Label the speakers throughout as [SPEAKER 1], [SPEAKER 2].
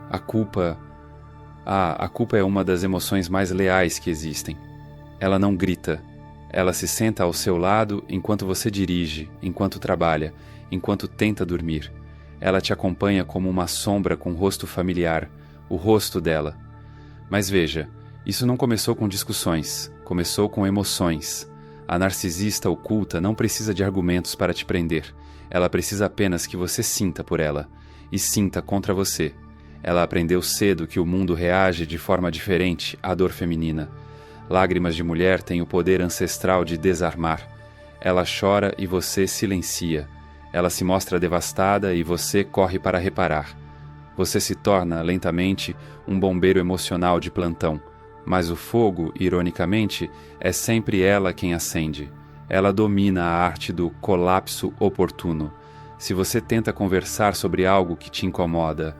[SPEAKER 1] A culpa... a culpa é uma das emoções mais leais que existem. Ela não grita. Ela se senta ao seu lado enquanto você dirige, enquanto trabalha, enquanto tenta dormir. Ela te acompanha como uma sombra com rosto familiar, o rosto dela. Mas veja, isso não começou com discussões, começou com emoções. A narcisista oculta não precisa de argumentos para te prender. Ela precisa apenas que você sinta por ela, e sinta contra você. Ela aprendeu cedo que o mundo reage de forma diferente à dor feminina. Lágrimas de mulher têm o poder ancestral de desarmar. Ela chora e você silencia. Ela se mostra devastada e você corre para reparar. Você se torna, lentamente, um bombeiro emocional de plantão. Mas o fogo, ironicamente, é sempre ela quem acende. Ela domina a arte do colapso oportuno. Se você tenta conversar sobre algo que te incomoda,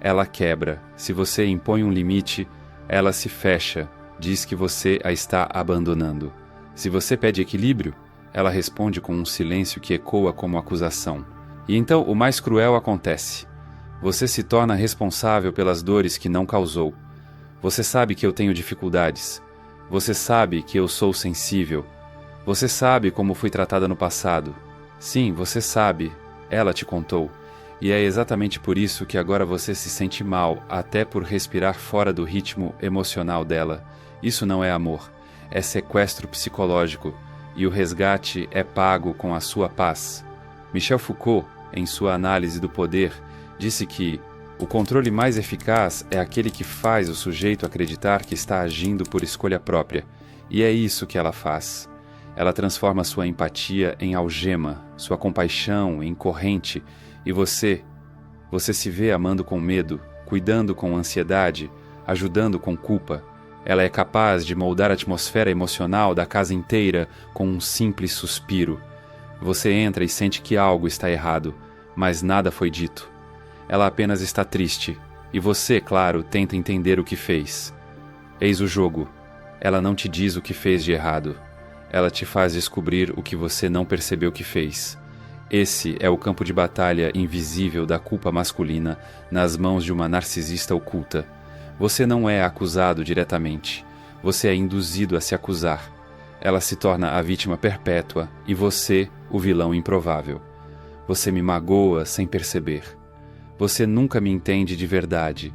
[SPEAKER 1] ela quebra. Se você impõe um limite, ela se fecha, diz que você a está abandonando. Se você pede equilíbrio, ela responde com um silêncio que ecoa como acusação. E então o mais cruel acontece. Você se torna responsável pelas dores que não causou. Você sabe que eu tenho dificuldades. Você sabe que eu sou sensível. Você sabe como fui tratada no passado. Sim, você sabe. Ela te contou. E é exatamente por isso que agora você se sente mal, até por respirar fora do ritmo emocional dela. Isso não é amor. É sequestro psicológico. E o resgate é pago com a sua paz. Michel Foucault, em sua análise do poder, disse que o controle mais eficaz é aquele que faz o sujeito acreditar que está agindo por escolha própria. E é isso que ela faz. Ela transforma sua empatia em algema, sua compaixão em corrente, e você se vê amando com medo, cuidando com ansiedade, ajudando com culpa. Ela é capaz de moldar a atmosfera emocional da casa inteira com um simples suspiro. Você entra e sente que algo está errado, mas nada foi dito. Ela apenas está triste, e você, claro, tenta entender o que fez. Eis o jogo. Ela não te diz o que fez de errado. Ela te faz descobrir o que você não percebeu que fez. Esse é o campo de batalha invisível da culpa masculina nas mãos de uma narcisista oculta. Você não é acusado diretamente. Você é induzido a se acusar. Ela se torna a vítima perpétua e você, o vilão improvável. Você me magoa sem perceber. Você nunca me entende de verdade.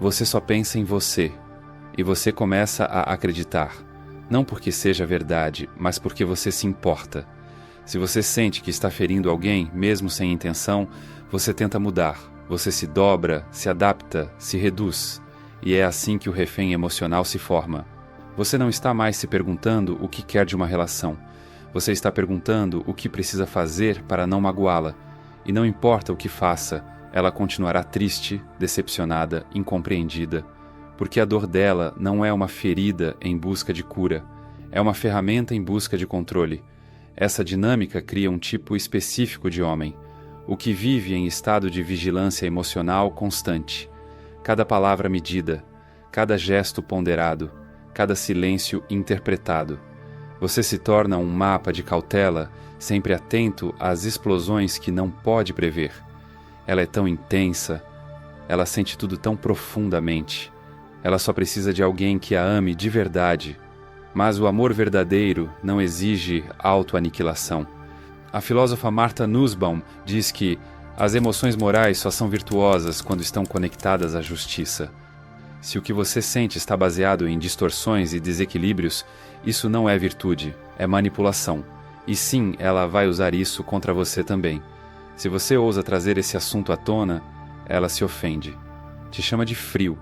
[SPEAKER 1] Você só pensa em você. E você começa a acreditar. Não porque seja verdade, mas porque você se importa. Se você sente que está ferindo alguém, mesmo sem intenção, você tenta mudar. Você se dobra, se adapta, se reduz. E é assim que o refém emocional se forma. Você não está mais se perguntando o que quer de uma relação. Você está perguntando o que precisa fazer para não magoá-la. E não importa o que faça, ela continuará triste, decepcionada, incompreendida. Porque a dor dela não é uma ferida em busca de cura. É uma ferramenta em busca de controle. Essa dinâmica cria um tipo específico de homem, o que vive em estado de vigilância emocional constante. Cada palavra medida, cada gesto ponderado, cada silêncio interpretado. Você se torna um mapa de cautela, sempre atento às explosões que não pode prever. Ela é tão intensa, ela sente tudo tão profundamente. Ela só precisa de alguém que a ame de verdade. Mas o amor verdadeiro não exige autoaniquilação. A filósofa Martha Nussbaum diz que as emoções morais só são virtuosas quando estão conectadas à justiça. Se o que você sente está baseado em distorções e desequilíbrios, isso não é virtude, é manipulação. E sim, ela vai usar isso contra você também. Se você ousa trazer esse assunto à tona, ela se ofende. Te chama de frio.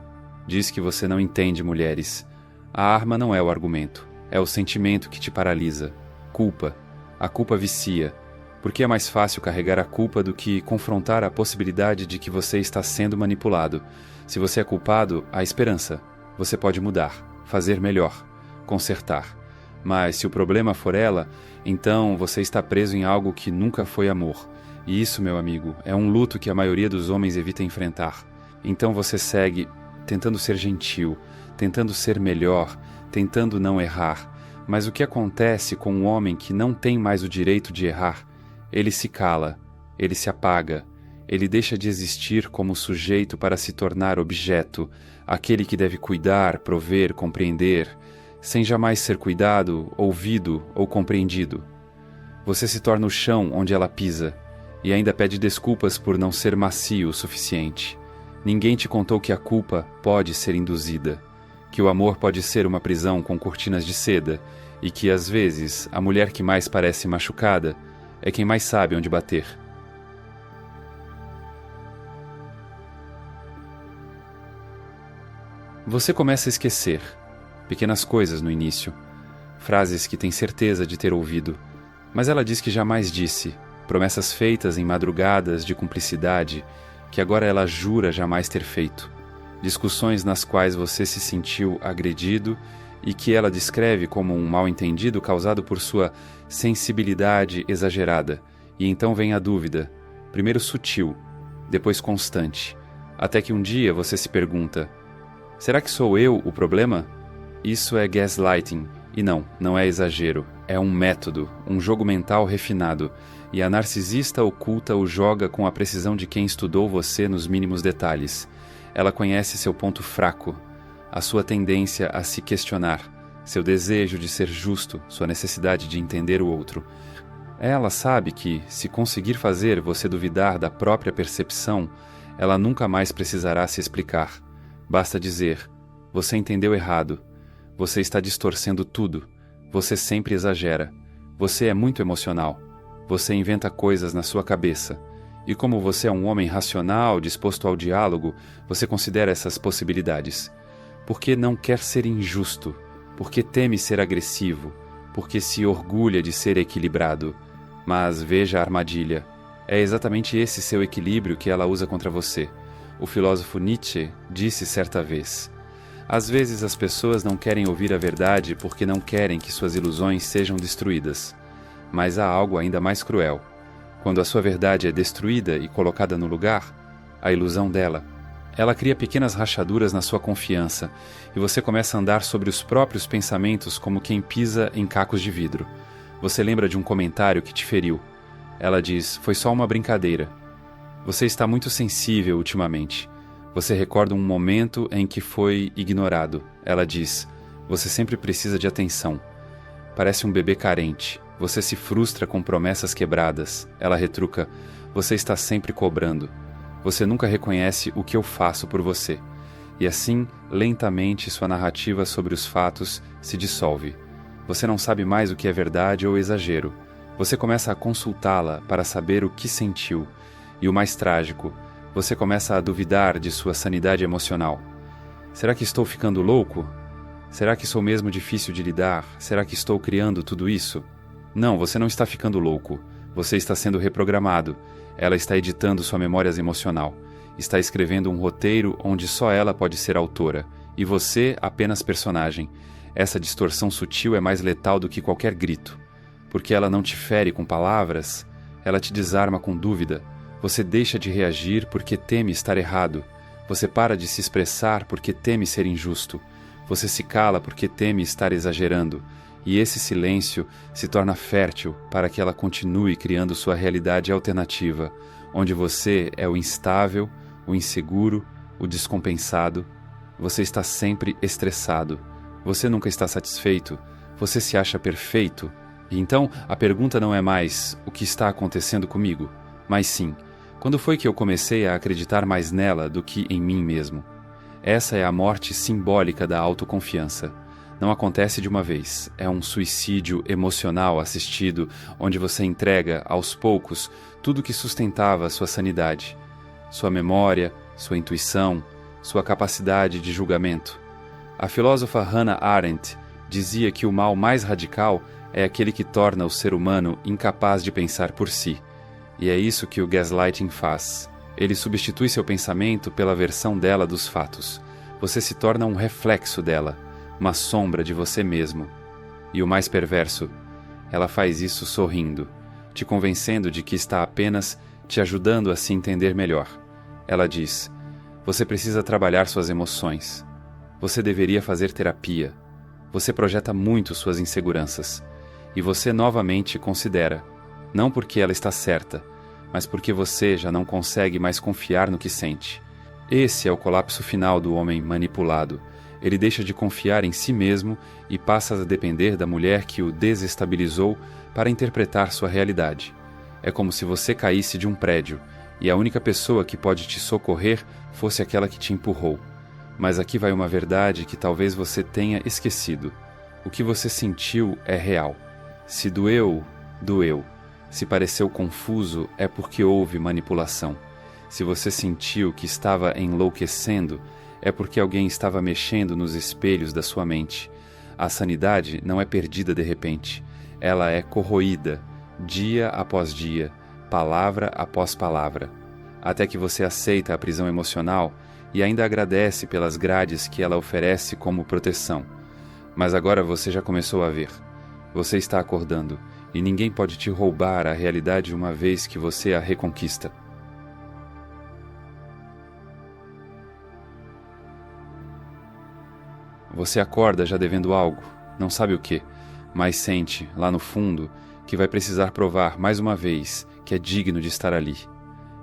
[SPEAKER 1] Diz que você não entende mulheres. A arma não é o argumento, é o sentimento que te paralisa. Culpa. A culpa vicia, porque é mais fácil carregar a culpa do que confrontar a possibilidade de que você está sendo manipulado. Se você é culpado, há esperança. Você pode mudar, fazer melhor, consertar. Mas se o problema for ela, então você está preso em algo que nunca foi amor. E isso, meu amigo, é um luto que a maioria dos homens evita enfrentar. Então você segue tentando ser gentil, tentando ser melhor, tentando não errar. Mas o que acontece com um homem que não tem mais o direito de errar? Ele se cala, ele se apaga, Ele deixa de existir como sujeito para se tornar objeto, aquele que deve cuidar, prover, compreender, sem jamais ser cuidado, ouvido ou compreendido. Você se torna o chão onde ela pisa, e ainda pede desculpas por não ser macio o suficiente. Ninguém te contou que a culpa pode ser induzida, que o amor pode ser uma prisão com cortinas de seda, e que, às vezes, a mulher que mais parece machucada é quem mais sabe onde bater. Você começa a esquecer pequenas coisas no início, frases que tem certeza de ter ouvido, mas ela diz que jamais disse, promessas feitas em madrugadas de cumplicidade que agora ela jura jamais ter feito, discussões nas quais você se sentiu agredido e que ela descreve como um mal-entendido causado por sua sensibilidade exagerada, e então vem a dúvida, primeiro sutil, depois constante, até que um dia você se pergunta: será que sou eu o problema? Isso é gaslighting, e não é exagero, é um método, um jogo mental refinado, e a narcisista oculta o joga com a precisão de quem estudou você nos mínimos detalhes. Ela conhece seu ponto fraco, a sua tendência a se questionar, seu desejo de ser justo, sua necessidade de entender o outro. Ela sabe que, se conseguir fazer você duvidar da própria percepção, ela nunca mais precisará se explicar. Basta dizer: você entendeu errado, você está distorcendo tudo, você sempre exagera, você é muito emocional, você inventa coisas na sua cabeça. E como você é um homem racional, disposto ao diálogo, você considera essas possibilidades. Porque não quer ser injusto, porque teme ser agressivo, porque se orgulha de ser equilibrado. Mas veja a armadilha. É exatamente esse seu equilíbrio que ela usa contra você. O filósofo Nietzsche disse certa vez: às vezes as pessoas não querem ouvir a verdade porque não querem que suas ilusões sejam destruídas. Mas há algo ainda mais cruel. Quando a sua verdade é destruída e colocada no lugar, a ilusão dela, ela cria pequenas rachaduras na sua confiança, e você começa a andar sobre os próprios pensamentos como quem pisa em cacos de vidro. Você lembra de um comentário que te feriu. Ela diz: foi só uma brincadeira. Você está muito sensível ultimamente. Você recorda um momento em que foi ignorado. Ela diz: você sempre precisa de atenção. Parece um bebê carente. Você se frustra com promessas quebradas. Ela retruca: você está sempre cobrando. Você nunca reconhece o que eu faço por você. E assim, lentamente, sua narrativa sobre os fatos se dissolve. Você não sabe mais o que é verdade ou exagero. Você começa a consultá-la para saber o que sentiu. E o mais trágico, você começa a duvidar de sua sanidade emocional. Será que estou ficando louco? Será que sou mesmo difícil de lidar? Será que estou criando tudo isso? Não, você não está ficando louco. Você está sendo reprogramado. Ela está editando sua memória emocional. Está escrevendo um roteiro onde só ela pode ser autora, e você apenas personagem. Essa distorção sutil é mais letal do que qualquer grito. Porque ela não te fere com palavras, ela te desarma com dúvida. Você deixa de reagir porque teme estar errado. Você para de se expressar porque teme ser injusto. Você se cala porque teme estar exagerando. E esse silêncio se torna fértil para que ela continue criando sua realidade alternativa, onde você é o instável, o inseguro, o descompensado. Você está sempre estressado. Você nunca está satisfeito. Você se acha perfeito. E então a pergunta não é mais o que está acontecendo comigo, mas sim, quando foi que eu comecei a acreditar mais nela do que em mim mesmo? Essa é a morte simbólica da autoconfiança. Não acontece de uma vez, é um suicídio emocional assistido, onde você entrega, aos poucos, tudo que sustentava sua sanidade. Sua memória, sua intuição, sua capacidade de julgamento. A filósofa Hannah Arendt dizia que o mal mais radical é aquele que torna o ser humano incapaz de pensar por si. E é isso que o gaslighting faz. Ele substitui seu pensamento pela versão dela dos fatos. Você se torna um reflexo dela, uma sombra de você mesmo. E o mais perverso, ela faz isso sorrindo, te convencendo de que está apenas te ajudando a se entender melhor. Ela diz: você precisa trabalhar suas emoções. Você deveria fazer terapia. Você projeta muito suas inseguranças. E você novamente considera, não porque ela está certa, mas porque você já não consegue mais confiar no que sente. Esse é o colapso final do homem manipulado. Ele deixa de confiar em si mesmo e passa a depender da mulher que o desestabilizou para interpretar sua realidade. É como se você caísse de um prédio e a única pessoa que pode te socorrer fosse aquela que te empurrou. Mas aqui vai uma verdade que talvez você tenha esquecido. O que você sentiu é real. Se doeu, doeu. Se pareceu confuso, é porque houve manipulação. Se você sentiu que estava enlouquecendo, é porque alguém estava mexendo nos espelhos da sua mente. A sanidade não é perdida de repente. Ela é corroída, dia após dia, palavra após palavra, até que você aceita a prisão emocional e ainda agradece pelas grades que ela oferece como proteção. Mas agora você já começou a ver. Você está acordando, e ninguém pode te roubar a realidade uma vez que você a reconquista. Você acorda já devendo algo, não sabe o que, mas sente, lá no fundo, que vai precisar provar mais uma vez que é digno de estar ali.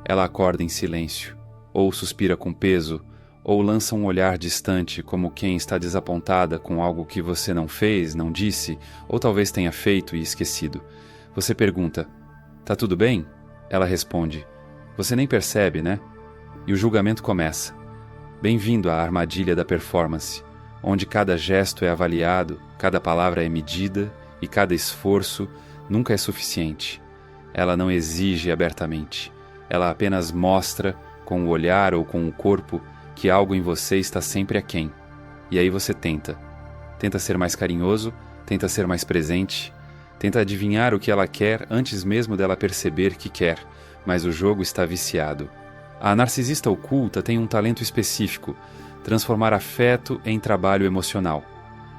[SPEAKER 1] Ela acorda em silêncio, ou suspira com peso, ou lança um olhar distante como quem está desapontada com algo que você não fez, não disse, ou talvez tenha feito e esquecido. Você pergunta, tá tudo bem? Ela responde, você nem percebe, né? E o julgamento começa. Bem-vindo à armadilha da performance, onde cada gesto é avaliado, cada palavra é medida e cada esforço nunca é suficiente. Ela não exige abertamente, ela apenas mostra, com o olhar ou com o corpo, que algo em você está sempre aquém. E aí você tenta. Tenta ser mais carinhoso, tenta ser mais presente, tenta adivinhar o que ela quer antes mesmo dela perceber que quer, mas o jogo está viciado. A narcisista oculta tem um talento específico, transformar afeto em trabalho emocional.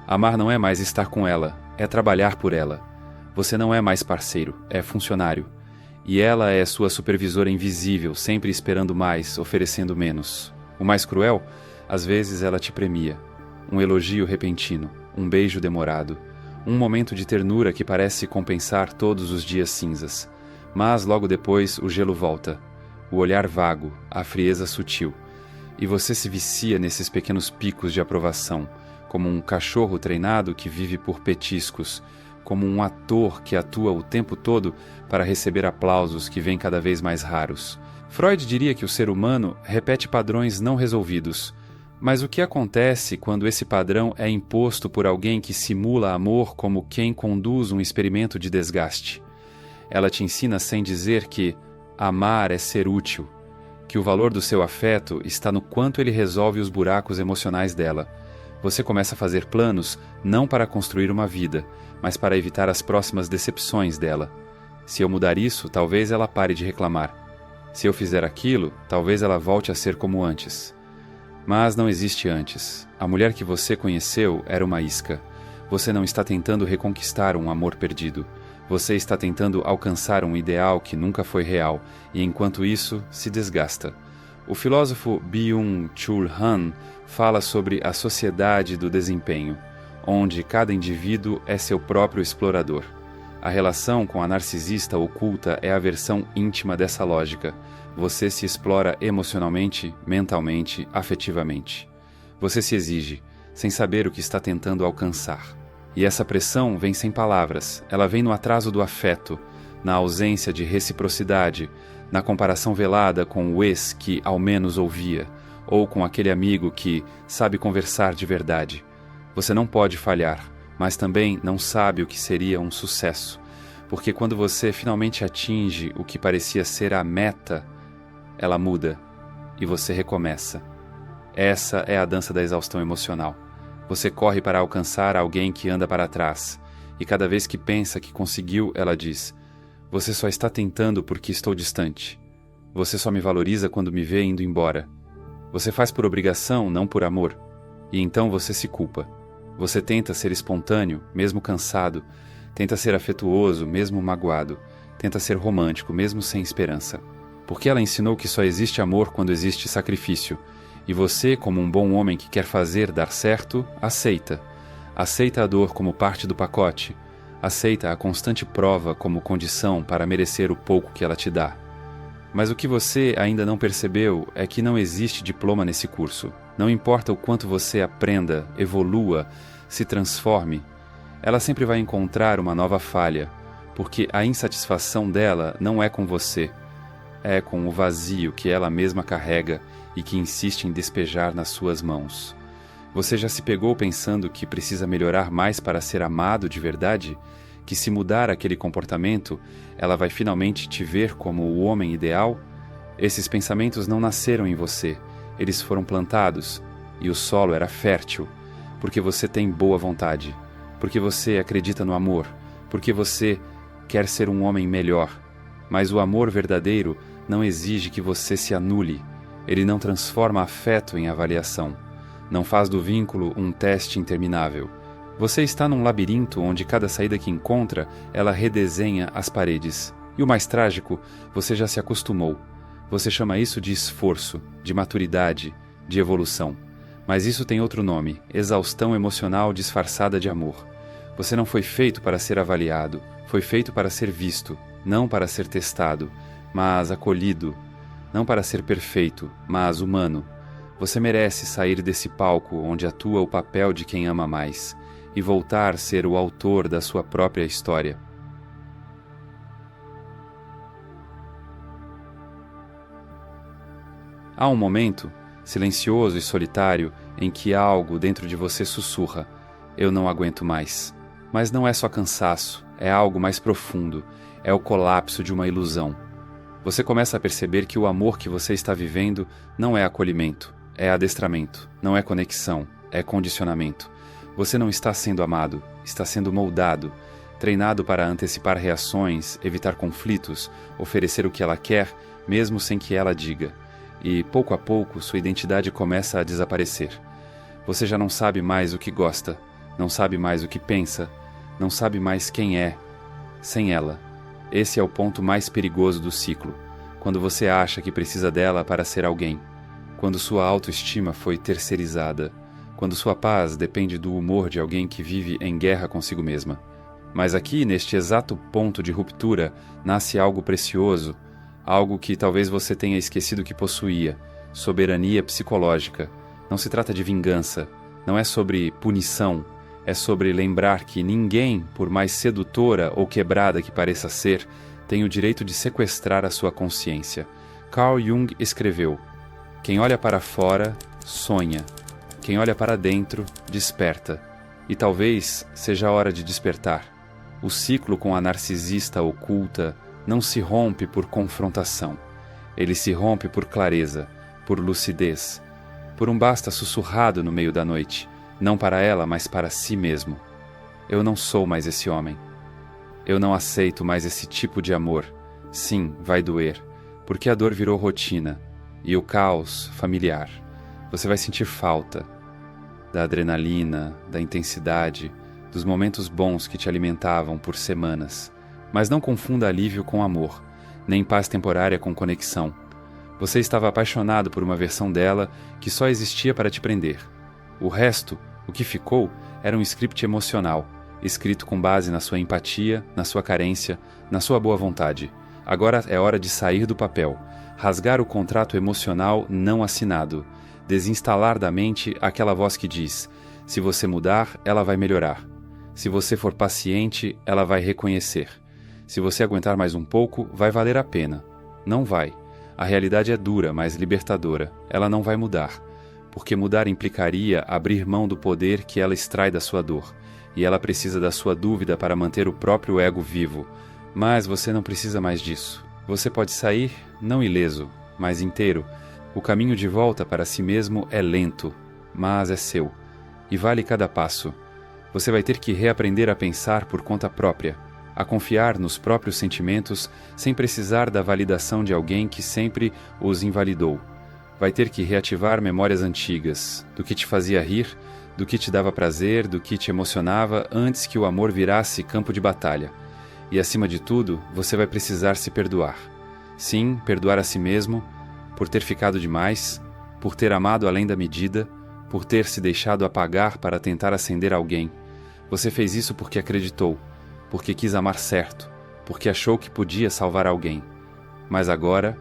[SPEAKER 1] Amar não é mais estar com ela, é trabalhar por ela. Você não é mais parceiro, é funcionário. E ela é sua supervisora invisível, sempre esperando mais, oferecendo menos. O mais cruel, às vezes ela te premia. Um elogio repentino, um beijo demorado, um momento de ternura que parece compensar todos os dias cinzas. Mas logo depois o gelo volta, o olhar vago, a frieza sutil. E você se vicia nesses pequenos picos de aprovação, como um cachorro treinado que vive por petiscos, como um ator que atua o tempo todo para receber aplausos que vêm cada vez mais raros. Freud diria que o ser humano repete padrões não resolvidos. Mas o que acontece quando esse padrão é imposto por alguém que simula amor como quem conduz um experimento de desgaste? Ela te ensina sem dizer que amar é ser útil, que o valor do seu afeto está no quanto ele resolve os buracos emocionais dela. Você começa a fazer planos não para construir uma vida, mas para evitar as próximas decepções dela. Se eu mudar isso, talvez ela pare de reclamar. Se eu fizer aquilo, talvez ela volte a ser como antes. Mas não existe antes. A mulher que você conheceu era uma isca. Você não está tentando reconquistar um amor perdido. Você está tentando alcançar um ideal que nunca foi real e, enquanto isso, se desgasta. O filósofo Byung-Chul Han fala sobre a sociedade do desempenho, onde cada indivíduo é seu próprio explorador. A relação com a narcisista oculta é a versão íntima dessa lógica. Você se explora emocionalmente, mentalmente, afetivamente. Você se exige, sem saber o que está tentando alcançar. E essa pressão vem sem palavras, ela vem no atraso do afeto, na ausência de reciprocidade, na comparação velada com o ex que ao menos ouvia, ou com aquele amigo que sabe conversar de verdade. Você não pode falhar, mas também não sabe o que seria um sucesso, porque quando você finalmente atinge o que parecia ser a meta, ela muda e você recomeça. Essa é a dança da exaustão emocional. Você corre para alcançar alguém que anda para trás, e cada vez que pensa que conseguiu, ela diz: você só está tentando porque estou distante. Você só me valoriza quando me vê indo embora. Você faz por obrigação, não por amor, e então você se culpa. Você tenta ser espontâneo, mesmo cansado, tenta ser afetuoso, mesmo magoado, tenta ser romântico, mesmo sem esperança. Porque ela ensinou que só existe amor quando existe sacrifício, e você, como um bom homem que quer fazer dar certo, aceita. Aceita a dor como parte do pacote, aceita a constante prova como condição para merecer o pouco que ela te dá. Mas o que você ainda não percebeu é que não existe diploma nesse curso. Não importa o quanto você aprenda, evolua, se transforme, ela sempre vai encontrar uma nova falha, porque a insatisfação dela não é com você, é com o vazio que ela mesma carrega e que insiste em despejar nas suas mãos. Você já se pegou pensando que precisa melhorar mais para ser amado de verdade? Que se mudar aquele comportamento, ela vai finalmente te ver como o homem ideal? Esses pensamentos não nasceram em você, eles foram plantados, e o solo era fértil, porque você tem boa vontade, porque você acredita no amor, porque você quer ser um homem melhor. Mas o amor verdadeiro não exige que você se anule, ele não transforma afeto em avaliação, não faz do vínculo um teste interminável. Você está num labirinto onde cada saída que encontra, ela redesenha as paredes. E o mais trágico, você já se acostumou. Você chama isso de esforço, de maturidade, de evolução. Mas isso tem outro nome, exaustão emocional disfarçada de amor. Você não foi feito para ser avaliado, foi feito para ser visto, não para ser testado, mas acolhido. Não para ser perfeito, mas humano. Você merece sair desse palco onde atua o papel de quem ama mais e voltar a ser o autor da sua própria história. Há um momento, silencioso e solitário, em que algo dentro de você sussurra: eu não aguento mais. Mas não é só cansaço, é algo mais profundo, é o colapso de uma ilusão. Você começa a perceber que o amor que você está vivendo não é acolhimento, é adestramento, não é conexão, é condicionamento. Você não está sendo amado, está sendo moldado, treinado para antecipar reações, evitar conflitos, oferecer o que ela quer, mesmo sem que ela diga. E, pouco a pouco, sua identidade começa a desaparecer. Você já não sabe mais o que gosta, não sabe mais o que pensa, não sabe mais quem é, sem ela. Esse é o ponto mais perigoso do ciclo, quando você acha que precisa dela para ser alguém, quando sua autoestima foi terceirizada, quando sua paz depende do humor de alguém que vive em guerra consigo mesma. Mas aqui, neste exato ponto de ruptura, nasce algo precioso, algo que talvez você tenha esquecido que possuía: soberania psicológica. Não se trata de vingança, não é sobre punição, é sobre lembrar que ninguém, por mais sedutora ou quebrada que pareça ser, tem o direito de sequestrar a sua consciência. Carl Jung escreveu: quem olha para fora, sonha. Quem olha para dentro, desperta. E talvez seja a hora de despertar. O ciclo com a narcisista oculta não se rompe por confrontação. Ele se rompe por clareza, por lucidez, por um basta sussurrado no meio da noite, não para ela, mas para si mesmo. Eu não sou mais esse homem. Eu não aceito mais esse tipo de amor. Sim, vai doer, porque a dor virou rotina, e o caos familiar. Você vai sentir falta da adrenalina, da intensidade, dos momentos bons que te alimentavam por semanas. Mas não confunda alívio com amor, nem paz temporária com conexão. Você estava apaixonado por uma versão dela que só existia para te prender. O resto, o que ficou, era um script emocional, escrito com base na sua empatia, na sua carência, na sua boa vontade. Agora é hora de sair do papel, rasgar o contrato emocional não assinado, desinstalar da mente aquela voz que diz: se você mudar, ela vai melhorar. Se você for paciente, ela vai reconhecer. Se você aguentar mais um pouco, vai valer a pena. Não vai. A realidade é dura, mas libertadora. Ela não vai mudar, porque mudar implicaria abrir mão do poder que ela extrai da sua dor, e ela precisa da sua dúvida para manter o próprio ego vivo. Mas você não precisa mais disso. Você pode sair, não ileso, mas inteiro. O caminho de volta para si mesmo é lento, mas é seu, e vale cada passo. Você vai ter que reaprender a pensar por conta própria, a confiar nos próprios sentimentos sem precisar da validação de alguém que sempre os invalidou. Vai ter que reativar memórias antigas, do que te fazia rir, do que te dava prazer, do que te emocionava antes que o amor virasse campo de batalha. E acima de tudo, você vai precisar se perdoar. Sim, perdoar a si mesmo, por ter ficado demais, por ter amado além da medida, por ter se deixado apagar para tentar acender alguém. Você fez isso porque acreditou, porque quis amar certo, porque achou que podia salvar alguém. Mas agora,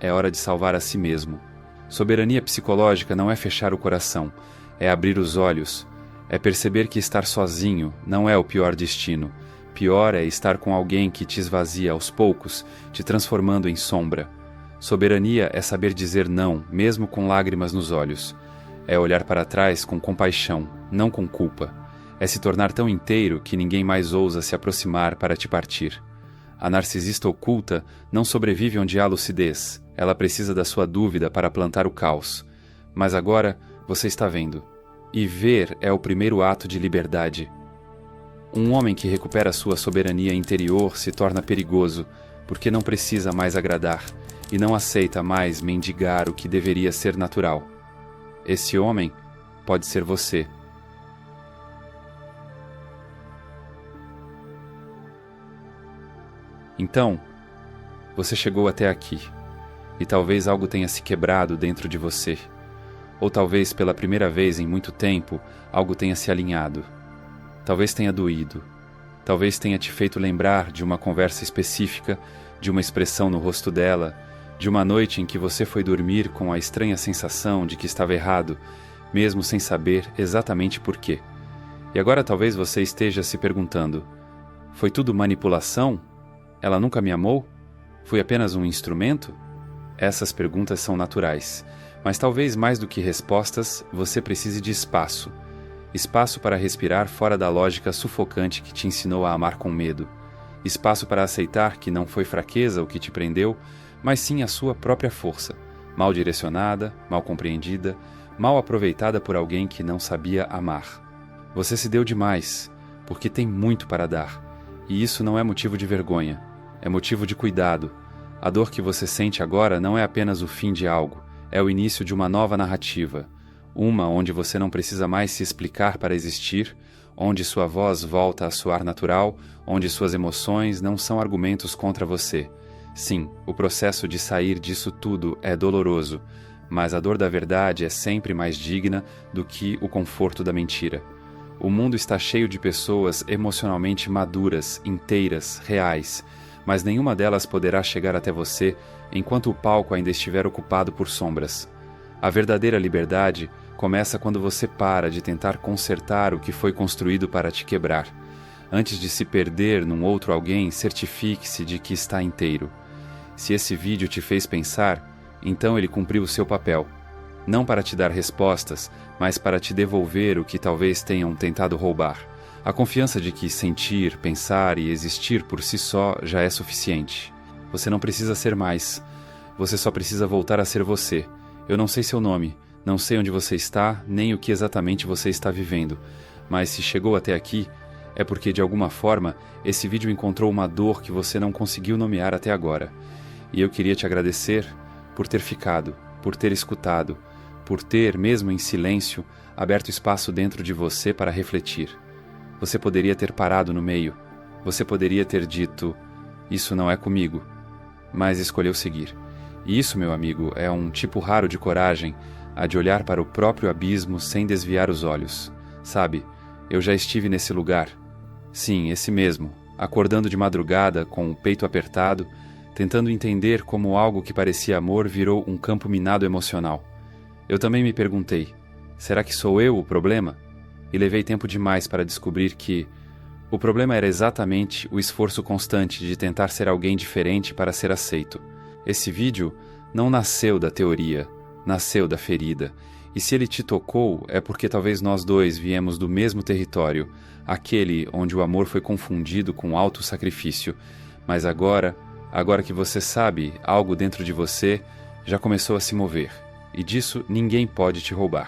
[SPEAKER 1] é hora de salvar a si mesmo. Soberania psicológica não é fechar o coração, é abrir os olhos, é perceber que estar sozinho não é o pior destino. Pior é estar com alguém que te esvazia aos poucos, te transformando em sombra. Soberania é saber dizer não, mesmo com lágrimas nos olhos. É olhar para trás com compaixão, não com culpa. É se tornar tão inteiro que ninguém mais ousa se aproximar para te partir. A narcisista oculta não sobrevive onde há lucidez. Ela precisa da sua dúvida para plantar o caos. Mas agora você está vendo. E ver é o primeiro ato de liberdade. Um homem que recupera sua soberania interior se torna perigoso, porque não precisa mais agradar e não aceita mais mendigar o que deveria ser natural. Esse homem pode ser você. Então, você chegou até aqui, e talvez algo tenha se quebrado dentro de você. Ou talvez pela primeira vez em muito tempo, algo tenha se alinhado. Talvez tenha doído. Talvez tenha te feito lembrar de uma conversa específica, de uma expressão no rosto dela, de uma noite em que você foi dormir com a estranha sensação de que estava errado, mesmo sem saber exatamente por quê. E agora talvez você esteja se perguntando: foi tudo manipulação? Ela nunca me amou? Fui apenas um instrumento? Essas perguntas são naturais, mas talvez mais do que respostas, você precise de espaço. Espaço para respirar fora da lógica sufocante que te ensinou a amar com medo. Espaço para aceitar que não foi fraqueza o que te prendeu, mas sim a sua própria força, mal direcionada, mal compreendida, mal aproveitada por alguém que não sabia amar. Você se deu demais, porque tem muito para dar, e isso não é motivo de vergonha. É motivo de cuidado. A dor que você sente agora não é apenas o fim de algo, é o início de uma nova narrativa. Uma onde você não precisa mais se explicar para existir, onde sua voz volta a soar natural, onde suas emoções não são argumentos contra você. Sim, o processo de sair disso tudo é doloroso, mas a dor da verdade é sempre mais digna do que o conforto da mentira. O mundo está cheio de pessoas emocionalmente maduras, inteiras, reais, mas nenhuma delas poderá chegar até você enquanto o palco ainda estiver ocupado por sombras. A verdadeira liberdade começa quando você para de tentar consertar o que foi construído para te quebrar. Antes de se perder num outro alguém, certifique-se de que está inteiro. Se esse vídeo te fez pensar, então ele cumpriu o seu papel. Não para te dar respostas, mas para te devolver o que talvez tenham tentado roubar. A confiança de que sentir, pensar e existir por si só já é suficiente. Você não precisa ser mais. Você só precisa voltar a ser você. Eu não sei seu nome, não sei onde você está, nem o que exatamente você está vivendo. Mas se chegou até aqui, é porque de alguma forma esse vídeo encontrou uma dor que você não conseguiu nomear até agora. E eu queria te agradecer por ter ficado, por ter escutado, por ter, mesmo em silêncio, aberto espaço dentro de você para refletir. Você poderia ter parado no meio. Você poderia ter dito: isso não é comigo. Mas escolheu seguir. E isso, meu amigo, é um tipo raro de coragem, a de olhar para o próprio abismo sem desviar os olhos. Sabe, eu já estive nesse lugar. Sim, esse mesmo, acordando de madrugada com o peito apertado, tentando entender como algo que parecia amor virou um campo minado emocional. Eu também me perguntei: será que sou eu o problema? E levei tempo demais para descobrir que o problema era exatamente o esforço constante de tentar ser alguém diferente para ser aceito. Esse vídeo não nasceu da teoria, nasceu da ferida. E se ele te tocou, é porque talvez nós dois viemos do mesmo território, aquele onde o amor foi confundido com auto-sacrifício. Mas agora que você sabe, algo dentro de você já começou a se mover. E disso ninguém pode te roubar.